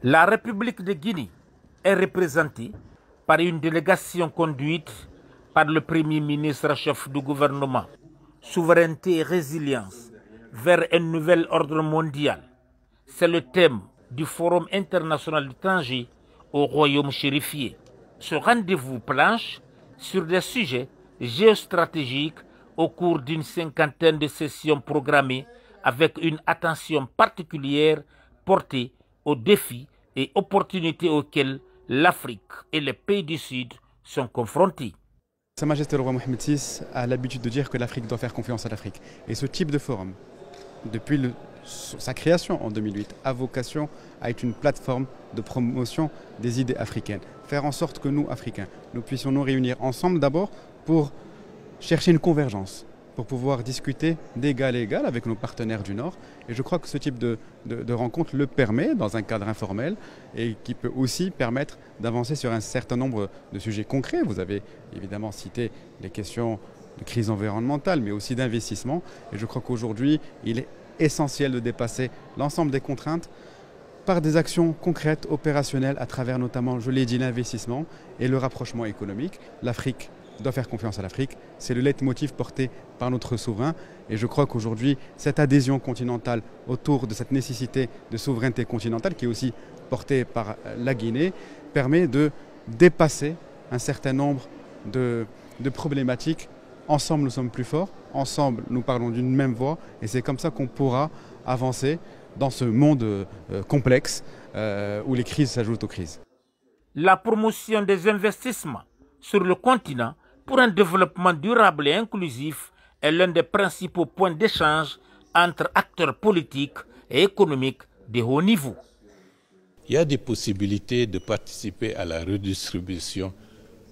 La République de Guinée est représentée par une délégation conduite par le Premier ministre chef du gouvernement. Souveraineté et résilience vers un nouvel ordre mondial. C'est le thème du Forum international du Tanger au Royaume chérifié. Ce rendez-vous planche sur des sujets géostratégiques au cours d'une cinquantaine de sessions programmées avec une attention particulière portée aux défis et opportunités auxquels l'Afrique et les pays du Sud sont confrontés. Sa Majesté le roi Mohamed VI a l'habitude de dire que l'Afrique doit faire confiance à l'Afrique. Et ce type de forum, depuis sa création en 2008, a vocation à être une plateforme de promotion des idées africaines. Faire en sorte que nous, Africains, nous puissions nous réunir ensemble d'abord pour chercher une convergence, pour pouvoir discuter d'égal à égal avec nos partenaires du Nord. Et je crois que ce type de rencontre le permet dans un cadre informel et qui peut aussi permettre d'avancer sur un certain nombre de sujets concrets. Vous avez évidemment cité les questions de crise environnementale, mais aussi d'investissement. Et je crois qu'aujourd'hui, il est essentiel de dépasser l'ensemble des contraintes par des actions concrètes, opérationnelles, à travers notamment, je l'ai dit, l'investissement et le rapprochement économique. L'Afrique doit faire confiance à l'Afrique. C'est le leitmotiv porté par notre souverain. Et je crois qu'aujourd'hui, cette adhésion continentale autour de cette nécessité de souveraineté continentale, qui est aussi portée par la Guinée, permet de dépasser un certain nombre de problématiques. Ensemble, nous sommes plus forts. Ensemble, nous parlons d'une même voix. Et c'est comme ça qu'on pourra avancer dans ce monde complexe où les crises s'ajoutent aux crises. La promotion des investissements sur le continent pour un développement durable et inclusif est l'un des principaux points d'échange entre acteurs politiques et économiques de haut niveau. Il y a des possibilités de participer à la redistribution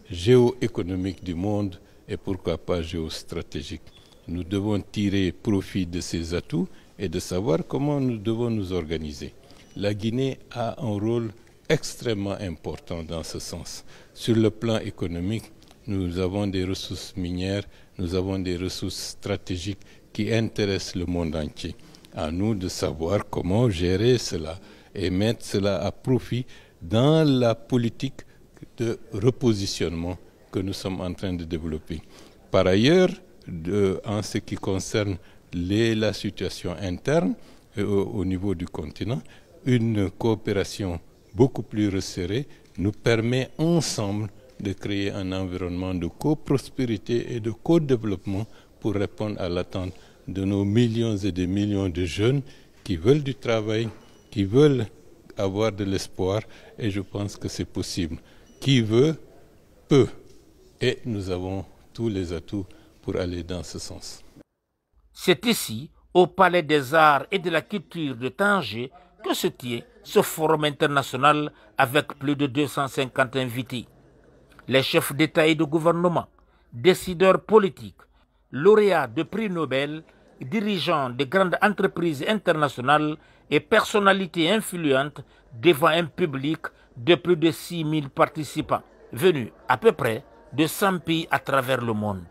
géoéconomique du monde et pourquoi pas géostratégique. Nous devons tirer profit de ces atouts et de savoir comment nous devons nous organiser. La Guinée a un rôle extrêmement important dans ce sens. Sur le plan économique, nous avons des ressources minières, nous avons des ressources stratégiques qui intéressent le monde entier. À nous de savoir comment gérer cela et mettre cela à profit dans la politique de repositionnement que nous sommes en train de développer. Par ailleurs, en ce qui concerne la situation interne au niveau du continent, une coopération beaucoup plus resserrée nous permet ensemble de créer un environnement de coprospérité et de co-développement pour répondre à l'attente de nos millions et des millions de jeunes qui veulent du travail, qui veulent avoir de l'espoir, et je pense que c'est possible. Qui veut, peut. Et nous avons tous les atouts pour aller dans ce sens. C'est ici, au Palais des Arts et de la Culture de Tanger, que se tient ce forum international avec plus de 250 invités. Les chefs d'État et de gouvernement, décideurs politiques, lauréats de prix Nobel, dirigeants de grandes entreprises internationales et personnalités influentes devant un public de plus de 6000 participants, venus à peu près de 100 pays à travers le monde.